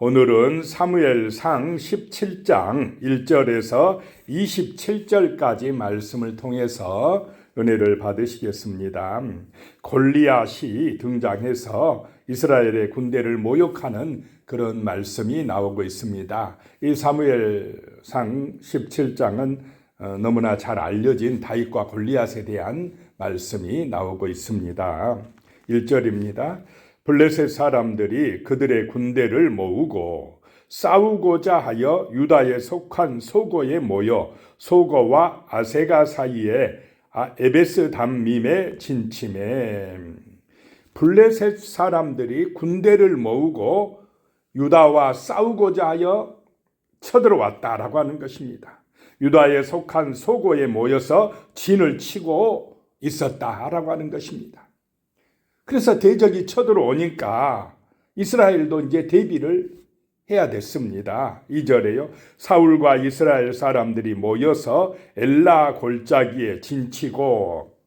오늘은 사무엘상 17장 1절에서 27절까지 말씀을 통해서 은혜를 받으시겠습니다. 골리앗이 등장해서 이스라엘의 군대를 모욕하는 그런 말씀이 나오고 있습니다. 이 사무엘상 17장은 너무나 잘 알려진 다윗과 골리앗에 대한 말씀이 나오고 있습니다. 1절입니다. 블레셋 사람들이 그들의 군대를 모으고 싸우고자 하여 유다에 속한 소고에 모여 소고와 아세가 사이에 에베스 담밈에 진침해. 블레셋 사람들이 군대를 모으고 유다와 싸우고자 하여 쳐들어왔다라고 하는 것입니다. 유다에 속한 소고에 모여서 진을 치고 있었다라고 하는 것입니다. 그래서 대적이 쳐들어오니까 이스라엘도 이제 대비를 해야 됐습니다. 2절에요. 사울과 이스라엘 사람들이 모여서 엘라 골짜기에 진치고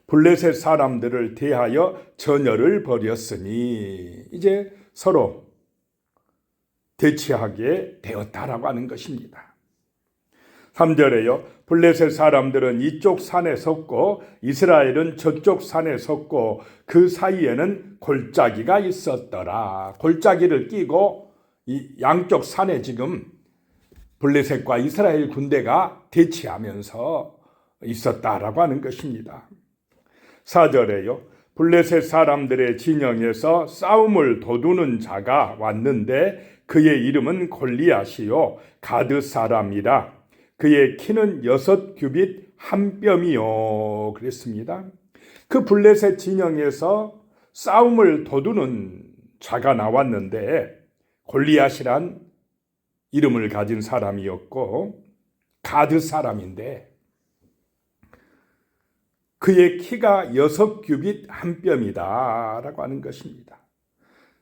블레셋 사람들을 대하여 전열을 벌였으니 이제 서로 대치하게 되었다라고 하는 것입니다. 3절에요. 블레셋 사람들은 이쪽 산에 섰고 이스라엘은 저쪽 산에 섰고 그 사이에는 골짜기가 있었더라. 골짜기를 끼고 이 양쪽 산에 지금 블레셋과 이스라엘 군대가 대치하면서 있었다라고 하는 것입니다. 4절에요. 블레셋 사람들의 진영에서 싸움을 도두는 자가 왔는데 그의 이름은 골리앗이요 가드 사람이라. 그의 키는 6규빗 한 뼘이요 그랬습니다. 그 블레셋 진영에서 싸움을 도두는 자가 나왔는데 골리앗이란 이름을 가진 사람이었고 가드 사람인데 그의 키가 6규빗 한 뼘이다 라고 하는 것입니다.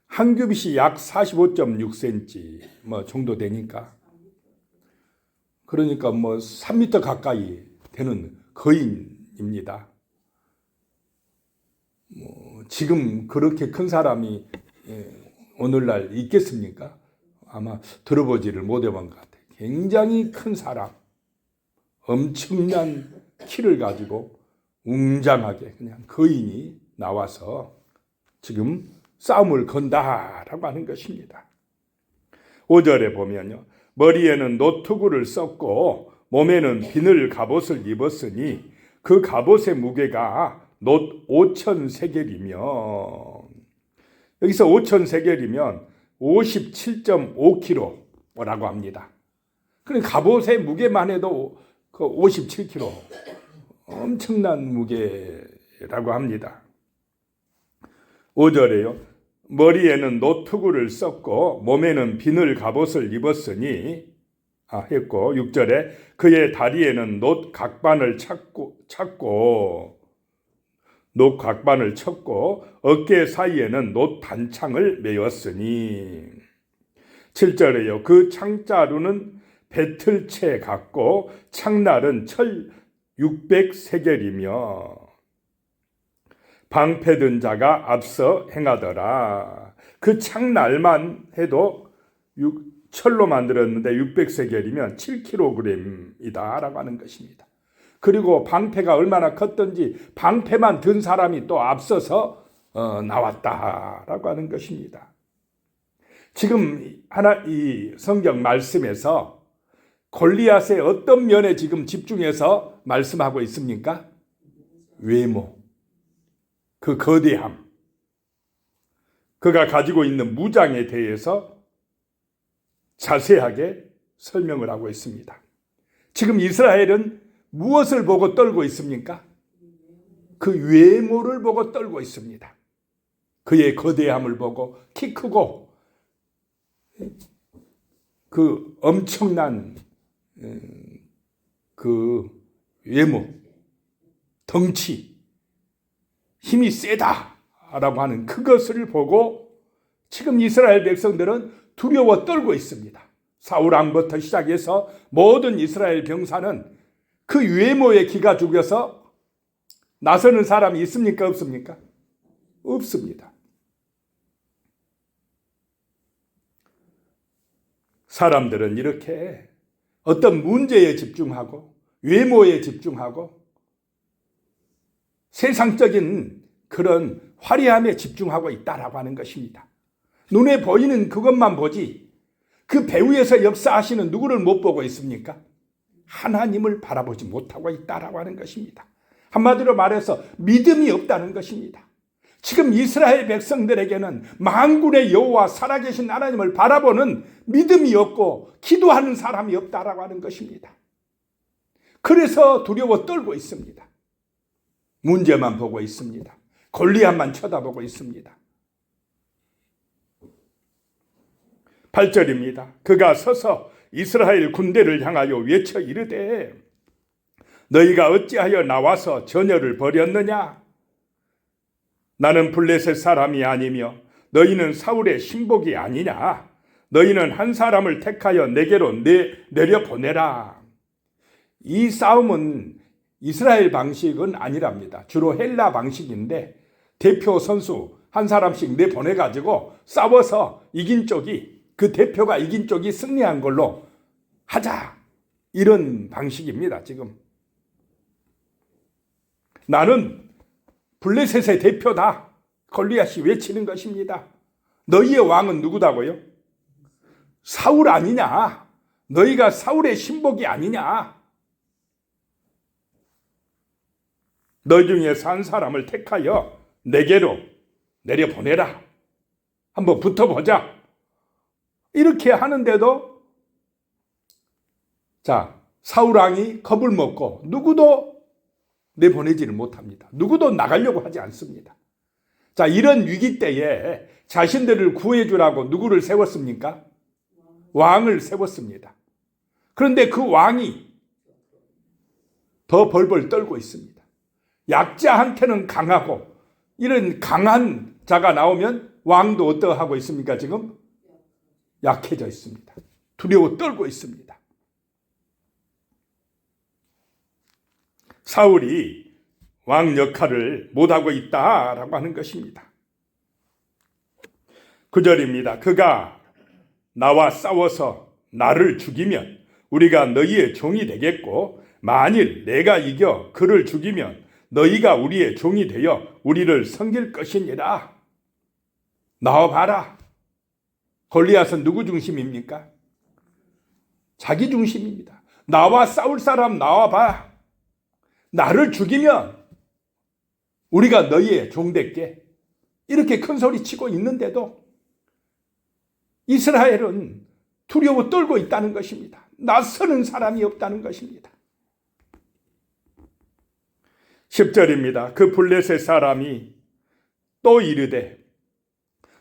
한 규빗이 약 45.6cm 정도 되니까 그러니까 3m 가까이 되는 거인입니다. 지금 그렇게 큰 사람이 오늘날 있겠습니까? 아마 들어보지를 못해본 것 같아요. 굉장히 큰 사람, 엄청난 키를 가지고 웅장하게 그냥 거인이 나와서 지금 싸움을 건다라고 하는 것입니다. 5절에 보면요. 머리에는 노트구를 썼고 몸에는 비늘 갑옷을 입었으니 그 갑옷의 무게가 놋 5,000세겔이며 여기서 5,000세겔이면 57.5kg라고 합니다. 그러니까 갑옷의 무게만 해도 그 57kg 엄청난 무게라고 합니다. 5절에요. 머리에는 노트구를 썼고 몸에는 비늘 갑옷을 입었으니 했고 6절에 그의 다리에는 놋 각반을 찼고 어깨 사이에는 놋 단창을 메었으니 7절에요. 그 창자루는 배틀채 같고 창날은 철 600세겔이며 방패든 자가 앞서 행하더라. 그 창날만 해도 철로 만들었는데 600세겔이면 7kg이다 라고 하는 것입니다. 그리고 방패가 얼마나 컸던지 방패만 든 사람이 또 앞서서 나왔다라고 하는 것입니다. 지금 이 성경 말씀에서 골리앗의 어떤 면에 지금 집중해서 말씀하고 있습니까? 외모. 그 거대함, 그가 가지고 있는 무장에 대해서 자세하게 설명을 하고 있습니다. 지금 이스라엘은 무엇을 보고 떨고 있습니까? 그 외모를 보고 떨고 있습니다. 그의 거대함을 보고 키 크고 그 엄청난 그 외모, 덩치, 힘이 세다라고 하는 그것을 보고 지금 이스라엘 백성들은 두려워 떨고 있습니다. 사울 왕부터 시작해서 모든 이스라엘 병사는 그 외모에 기가 죽여서 나서는 사람이 있습니까? 없습니까? 없습니다. 사람들은 이렇게 어떤 문제에 집중하고 외모에 집중하고 세상적인 그런 화려함에 집중하고 있다라고 하는 것입니다. 눈에 보이는 그것만 보지 그 배후에서 역사하시는 누구를 못 보고 있습니까? 하나님을 바라보지 못하고 있다라고 하는 것입니다. 한마디로 말해서 믿음이 없다는 것입니다. 지금 이스라엘 백성들에게는 만군의 여호와 살아계신 하나님을 바라보는 믿음이 없고 기도하는 사람이 없다라고 하는 것입니다. 그래서 두려워 떨고 있습니다. 문제만 보고 있습니다. 골리앗만 쳐다보고 있습니다. 8절입니다. 그가 서서 이스라엘 군대를 향하여 외쳐 이르되 너희가 어찌하여 나와서 전열을 벌였느냐? 나는 블레셋 사람이 아니며 너희는 사울의 신복이 아니냐? 너희는 한 사람을 택하여 내게로 내려보내라. 이 싸움은 이스라엘 방식은 아니랍니다. 주로 헬라 방식인데 대표 선수 한 사람씩 내보내가지고 싸워서 이긴 쪽이 그 대표가 이긴 쪽이 승리한 걸로 하자. 이런 방식입니다. 지금. 나는 블레셋의 대표다. 골리앗이 외치는 것입니다. 너희의 왕은 누구다고요? 사울 아니냐? 너희가 사울의 신복이 아니냐? 너희 중에서 한 사람을 택하여 내게로 내려보내라. 한번 붙어보자. 이렇게 하는데도 사울 왕이 겁을 먹고 누구도 내보내지를 못합니다. 누구도 나가려고 하지 않습니다. 이런 위기 때에 자신들을 구해주라고 누구를 세웠습니까? 왕을 세웠습니다. 그런데 그 왕이 더 벌벌 떨고 있습니다. 약자한테는 강하고 이런 강한 자가 나오면 왕도 어떠하고 있습니까? 지금 약해져 있습니다. 두려워 떨고 있습니다. 사울이 왕 역할을 못하고 있다라고 하는 것입니다. 9절입니다. 그가 나와 싸워서 나를 죽이면 우리가 너희의 종이 되겠고 만일 내가 이겨 그를 죽이면 너희가 우리의 종이 되어 우리를 섬길 것이니라. 나와봐라. 골리앗은 누구 중심입니까? 자기 중심입니다. 나와 싸울 사람 나와봐. 나를 죽이면 우리가 너희의 종 될게. 이렇게 큰 소리 치고 있는데도 이스라엘은 두려워 떨고 있다는 것입니다. 나서는 사람이 없다는 것입니다. 10절입니다. 그 블레셋 사람이 또 이르되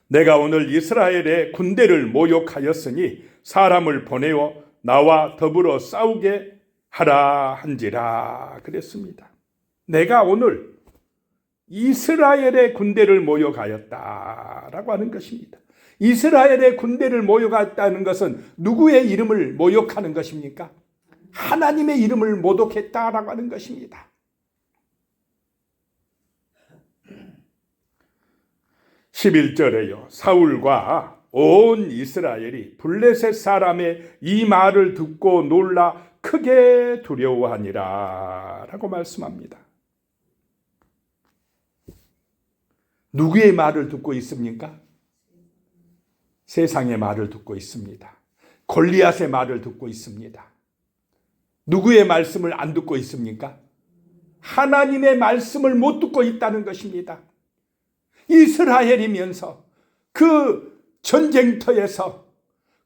내가 오늘 이스라엘의 군대를 모욕하였으니 사람을 보내어 나와 더불어 싸우게 하라 한지라 그랬습니다. 내가 오늘 이스라엘의 군대를 모욕하였다라고 하는 것입니다. 이스라엘의 군대를 모욕했다는 것은 누구의 이름을 모욕하는 것입니까? 하나님의 이름을 모독했다라고 하는 것입니다. 11절에요. 사울과 온 이스라엘이 블레셋 사람의 이 말을 듣고 놀라 크게 두려워하니라 라고 말씀합니다. 누구의 말을 듣고 있습니까? 세상의 말을 듣고 있습니다. 골리앗의 말을 듣고 있습니다. 누구의 말씀을 안 듣고 있습니까? 하나님의 말씀을 못 듣고 있다는 것입니다. 이스라엘이면서 그 전쟁터에서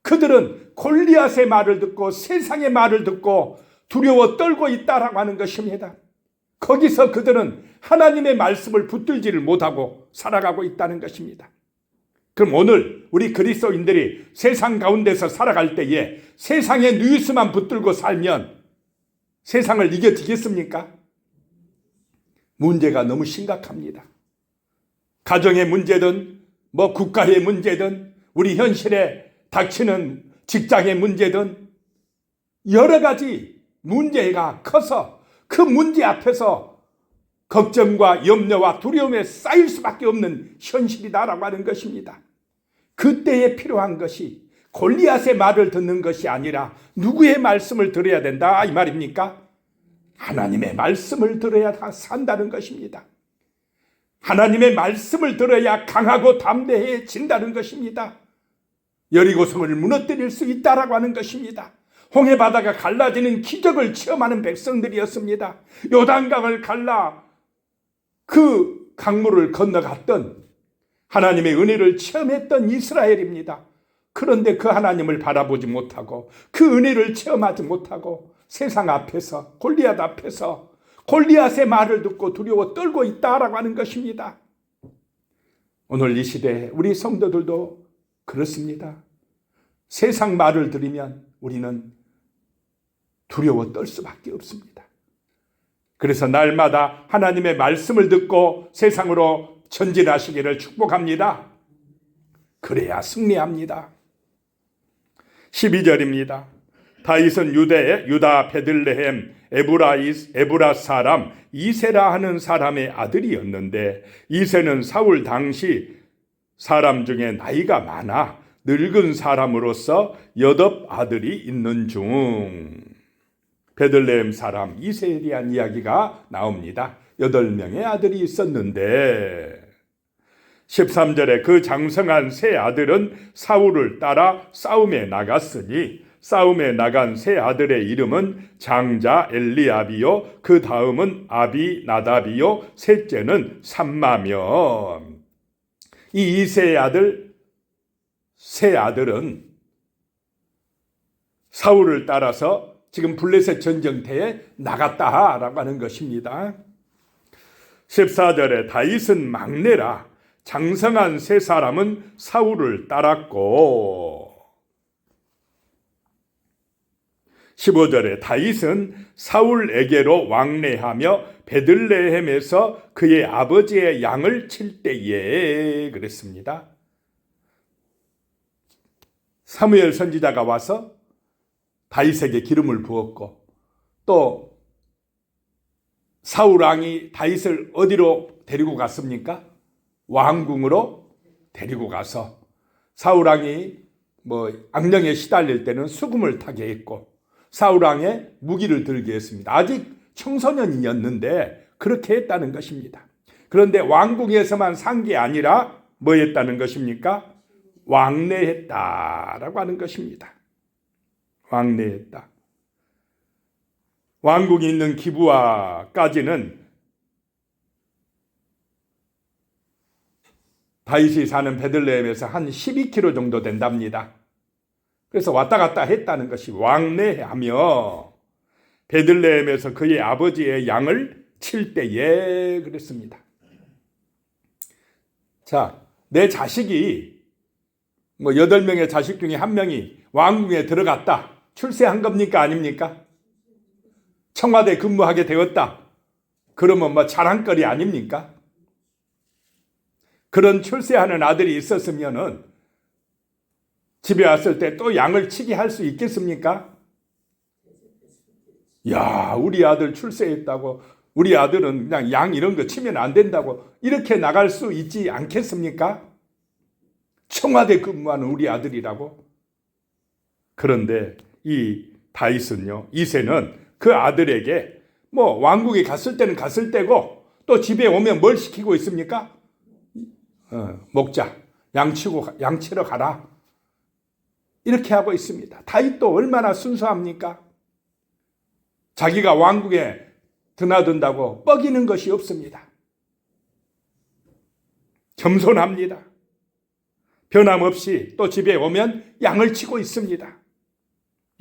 그들은 골리앗의 말을 듣고 세상의 말을 듣고 두려워 떨고 있다라고 하는 것입니다. 거기서 그들은 하나님의 말씀을 붙들지를 못하고 살아가고 있다는 것입니다. 그럼 오늘 우리 그리스도인들이 세상 가운데서 살아갈 때에 세상의 뉴스만 붙들고 살면 세상을 이겨지겠습니까? 문제가 너무 심각합니다. 가정의 문제든 국가의 문제든 우리 현실에 닥치는 직장의 문제든 여러 가지 문제가 커서 그 문제 앞에서 걱정과 염려와 두려움에 쌓일 수밖에 없는 현실이다라고 하는 것입니다. 그때에 필요한 것이 골리앗의 말을 듣는 것이 아니라 누구의 말씀을 들어야 된다 이 말입니까? 하나님의 말씀을 들어야 다 산다는 것입니다. 하나님의 말씀을 들어야 강하고 담대해진다는 것입니다. 여리고성을 무너뜨릴 수 있다라고 하는 것입니다. 홍해바다가 갈라지는 기적을 체험하는 백성들이었습니다. 요단강을 갈라 그 강물을 건너갔던 하나님의 은혜를 체험했던 이스라엘입니다. 그런데 그 하나님을 바라보지 못하고 그 은혜를 체험하지 못하고 세상 앞에서 골리앗 앞에서 골리앗의 말을 듣고 두려워 떨고 있다라고 하는 것입니다. 오늘 이 시대에 우리 성도들도 그렇습니다. 세상 말을 들으면 우리는 두려워 떨 수밖에 없습니다. 그래서 날마다 하나님의 말씀을 듣고 세상으로 전진하시기를 축복합니다. 그래야 승리합니다. 12절입니다. 다윗은 유다 베들레헴 에브라 사람 이세라 하는 사람의 아들이었는데 이세는 사울 당시 사람 중에 나이가 많아 늙은 사람으로서 8 아들이 있는 중. 베들레헴 사람 이세에 대한 이야기가 나옵니다. 8명의 아들이 있었는데 13절에 그 장성한 세 아들은 사울을 따라 싸움에 나갔으니 싸움에 나간 세 아들의 이름은 장자 엘리압이요 그 다음은 아비나답이요 셋째는 삼마며. 이 이세의 아들 세 아들은 사울을 따라서 지금 블레셋 전쟁터에 나갔다라고 하는 것입니다. 14절에 다윗은 막내라 장성한 세 사람은 사울을 따랐고 15절에 다윗은 사울에게로 왕래하며 베들레헴에서 그의 아버지의 양을 칠 때에 그랬습니다. 사무엘 선지자가 와서 다윗에게 기름을 부었고 또 사울 왕이 다윗을 어디로 데리고 갔습니까? 왕궁으로 데리고 가서 사울 왕이 악령에 시달릴 때는 수금을 타게 했고 사울 왕의 무기를 들게 했습니다. 아직 청소년이었는데 그렇게 했다는 것입니다. 그런데 왕궁에서만 산 게 아니라 뭐 했다는 것입니까? 왕래했다라고 하는 것입니다. 왕래했다. 왕궁이 있는 기브아까지는 다윗이 사는 베들레헴에서 한 12km 정도 된답니다. 그래서 왔다 갔다 했다는 것이 왕래하며 베들레헴에서 그의 아버지의 양을 칠 때에 그랬습니다. 자, 내 자식이 8명의 자식 중에 1명이 왕궁에 들어갔다. 출세한 겁니까? 아닙니까? 청와대 근무하게 되었다. 그러면 자랑거리 아닙니까? 그런 출세하는 아들이 있었으면은 집에 왔을 때 또 양을 치게 할 수 있겠습니까? 야, 우리 아들 출세했다고, 우리 아들은 그냥 양 이런 거 치면 안 된다고 이렇게 나갈 수 있지 않겠습니까? 청와대 근무하는 우리 아들이라고. 그런데 이 다윗은요, 이새는 그 아들에게 왕궁에 갔을 때는 갔을 때고 또 집에 오면 뭘 시키고 있습니까? 먹자, 양치러 가라. 이렇게 하고 있습니다. 다윗도 얼마나 순수합니까? 자기가 왕궁에 드나든다고 뻐기는 것이 없습니다. 겸손합니다. 변함없이 또 집에 오면 양을 치고 있습니다.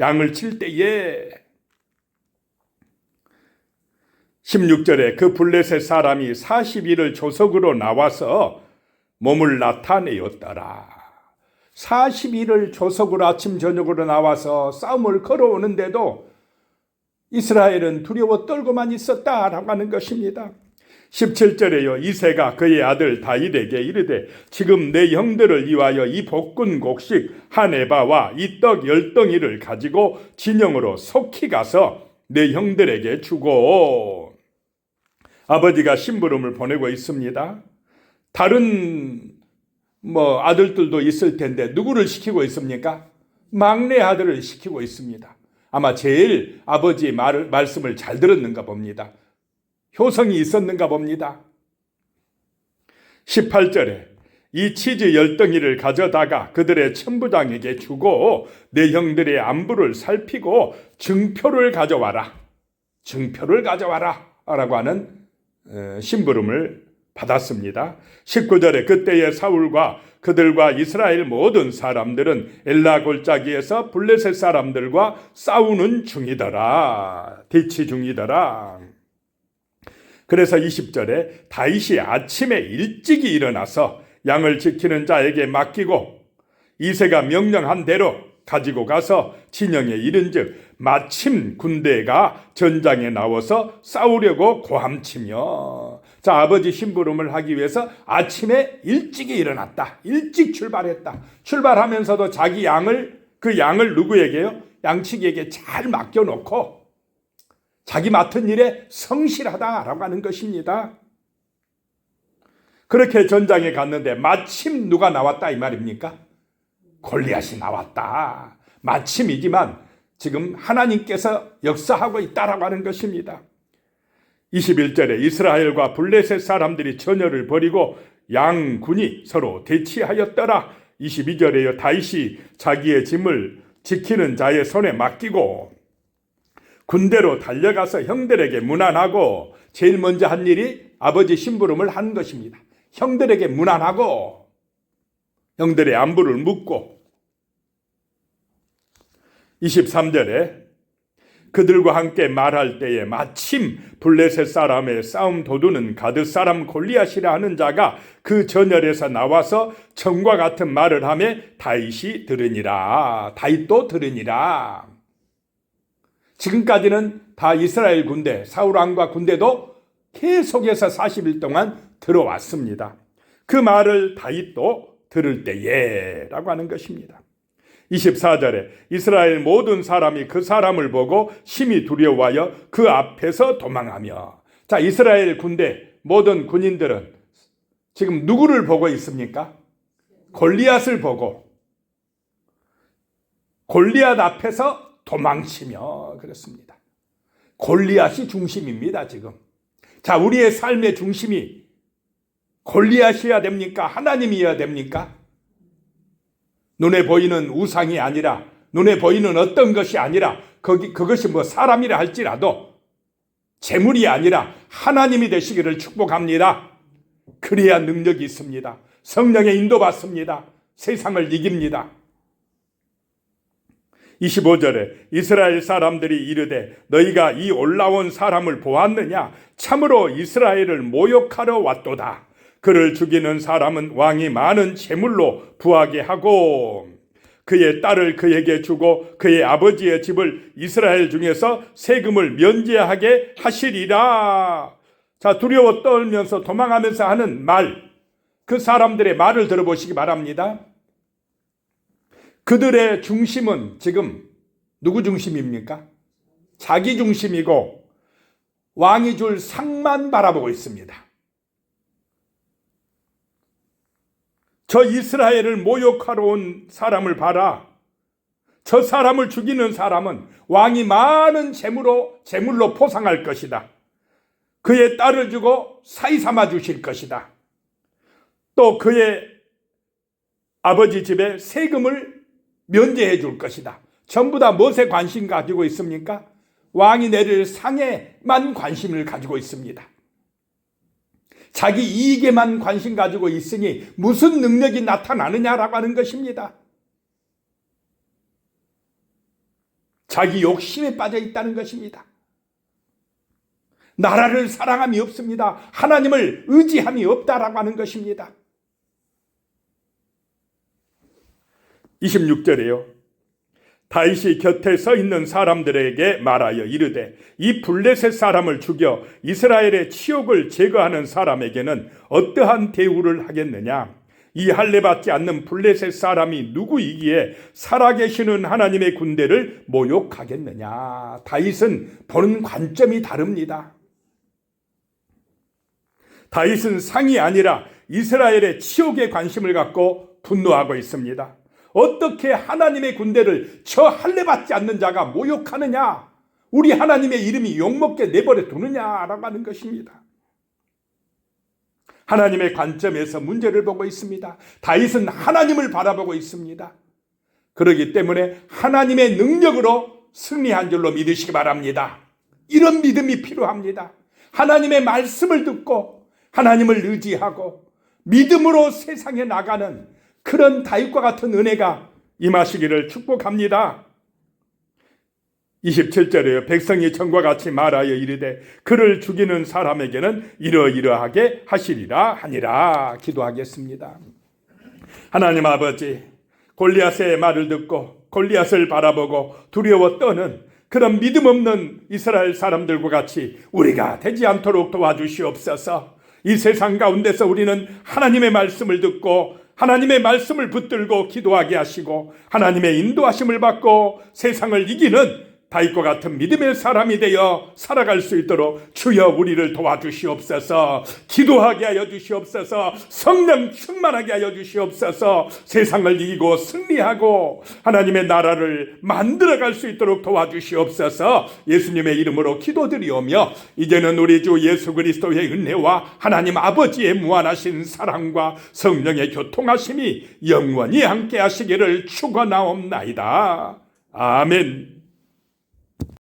양을 칠 때에 16절에 그 블레셋 사람이 40일을 조석으로 나와서 몸을 나타내었더라. 40일을 조석으로 아침 저녁으로 나와서 싸움을 걸어오는데도 이스라엘은 두려워 떨고만 있었다라고 하는 것입니다. 17절에요. 이새가 그의 아들 다윗에게 이르되 지금 내 형들을 위하여 이 볶은 곡식 한 에바와 이 떡 10덩이를 가지고 진영으로 속히 가서 내 형들에게 주고. 아버지가 심부름을 보내고 있습니다. 다른 아들들도 있을 텐데 누구를 시키고 있습니까? 막내 아들을 시키고 있습니다. 아마 제일 아버지의 말씀을 잘 들었는가 봅니다. 효성이 있었는가 봅니다. 18절에 이 치즈 10덩이를 가져다가 그들의 천부장에게 주고 내 형들의 안부를 살피고 증표를 가져와라. 증표를 가져와라 라고 하는 심부름을 받았습니다. 19절에 그때의 사울과 그들과 이스라엘 모든 사람들은 엘라 골짜기에서 블레셋 사람들과 싸우는 중이더라. 대치 중이더라. 그래서 20절에 다윗이 아침에 일찍이 일어나서 양을 지키는 자에게 맡기고 이새가 명령한 대로 가지고 가서 진영에 이른즉 마침 군대가 전장에 나와서 싸우려고 고함치며, 자, 아버지 심부름을 하기 위해서 아침에 일찍이 일어났다. 일찍 출발했다. 출발하면서도 자기 그 양을 누구에게요? 양치기에게 잘 맡겨놓고 자기 맡은 일에 성실하다라고 하는 것입니다. 그렇게 전장에 갔는데 마침 누가 나왔다 이 말입니까? 골리앗이 나왔다. 마침이지만 지금 하나님께서 역사하고 있다라고 하는 것입니다. 21절에 이스라엘과 블레셋 사람들이 전열을 벌이고 양군이 서로 대치하였더라. 22절에요. 다윗이 자기의 짐을 지키는 자의 손에 맡기고 군대로 달려가서 형들에게 문안하고, 제일 먼저 한 일이 아버지 심부름을 하는 것입니다. 형들에게 문안하고 형들의 안부를 묻고, 23절에 그들과 함께 말할 때에 마침 블레셋 사람의 싸움 도두는 가드 사람 골리앗이라 하는 자가 그 전열에서 나와서 청과 같은 말을 하며 다윗이 들으니라. 다윗도 들으니라. 지금까지는 다 이스라엘 군대, 사울 왕과 군대도 계속해서 40일 동안 들어왔습니다. 그 말을 다윗도 들을 때에 라고 하는 것입니다. 24절에 이스라엘 모든 사람이 그 사람을 보고 심히 두려워하여 그 앞에서 도망하며, 자, 이스라엘 군대 모든 군인들은 지금 누구를 보고 있습니까? 골리앗을 보고 골리앗 앞에서 도망치며 그렇습니다. 골리앗이 중심입니다. 지금. 자, 우리의 삶의 중심이 골리앗이어야 됩니까? 하나님이어야 됩니까? 눈에 보이는 우상이 아니라, 눈에 보이는 어떤 것이 아니라, 그것이 뭐 사람이라 할지라도 재물이 아니라 하나님이 되시기를 축복합니다. 그래야 능력이 있습니다. 성령의 인도받습니다. 세상을 이깁니다. 25절에 이스라엘 사람들이 이르되 너희가 이 올라온 사람을 보았느냐? 참으로 이스라엘을 모욕하러 왔도다. 그를 죽이는 사람은 왕이 많은 재물로 부하게 하고 그의 딸을 그에게 주고 그의 아버지의 집을 이스라엘 중에서 세금을 면제하게 하시리라. 자, 두려워 떨면서 도망하면서 하는 말, 그 사람들의 말을 들어보시기 바랍니다. 그들의 중심은 지금 누구 중심입니까? 자기 중심이고 왕이 줄 상만 바라보고 있습니다. 저 이스라엘을 모욕하러 온 사람을 봐라. 저 사람을 죽이는 사람은 왕이 많은 재물로 포상할 것이다. 그의 딸을 주고 사이 삼아 주실 것이다. 또 그의 아버지 집에 세금을 면제해 줄 것이다. 전부 다 무엇에 관심 가지고 있습니까? 왕이 내릴 상에만 관심을 가지고 있습니다. 자기 이익에만 관심 가지고 있으니 무슨 능력이 나타나느냐라고 하는 것입니다. 자기 욕심에 빠져 있다는 것입니다. 나라를 사랑함이 없습니다. 하나님을 의지함이 없다라고 하는 것입니다. 26절에요. 다윗이 곁에 서 있는 사람들에게 말하여 이르되 이 블레셋 사람을 죽여 이스라엘의 치욕을 제거하는 사람에게는 어떠한 대우를 하겠느냐? 이 할례받지 않는 블레셋 사람이 누구이기에 살아계시는 하나님의 군대를 모욕하겠느냐? 다윗은 보는 관점이 다릅니다. 다윗은 상이 아니라 이스라엘의 치욕에 관심을 갖고 분노하고 있습니다. 어떻게 하나님의 군대를 저 할례 받지 않는 자가 모욕하느냐, 우리 하나님의 이름이 욕먹게 내버려 두느냐라고 하는 것입니다. 하나님의 관점에서 문제를 보고 있습니다. 다윗은 하나님을 바라보고 있습니다. 그렇기 때문에 하나님의 능력으로 승리한 줄로 믿으시기 바랍니다. 이런 믿음이 필요합니다. 하나님의 말씀을 듣고 하나님을 의지하고 믿음으로 세상에 나가는 그런 다윗과 같은 은혜가 임하시기를 축복합니다. 27절에요. 백성이 전과 같이 말하여 이르되 그를 죽이는 사람에게는 이러이러하게 하시리라 하니라. 기도하겠습니다. 하나님 아버지, 골리앗의 말을 듣고 골리앗을 바라보고 두려워 떠는 그런 믿음 없는 이스라엘 사람들과 같이 우리가 되지 않도록 도와주시옵소서. 이 세상 가운데서 우리는 하나님의 말씀을 듣고 하나님의 말씀을 붙들고 기도하게 하시고 하나님의 인도하심을 받고 세상을 이기는 다윗과 같은 믿음의 사람이 되어 살아갈 수 있도록 주여 우리를 도와주시옵소서. 기도하게 하여 주시옵소서. 성령 충만하게 하여 주시옵소서. 세상을 이기고 승리하고 하나님의 나라를 만들어갈 수 있도록 도와주시옵소서. 예수님의 이름으로 기도드리오며 이제는 우리 주 예수 그리스도의 은혜와 하나님 아버지의 무한하신 사랑과 성령의 교통하심이 영원히 함께 하시기를 축원하옵나이다. 아멘.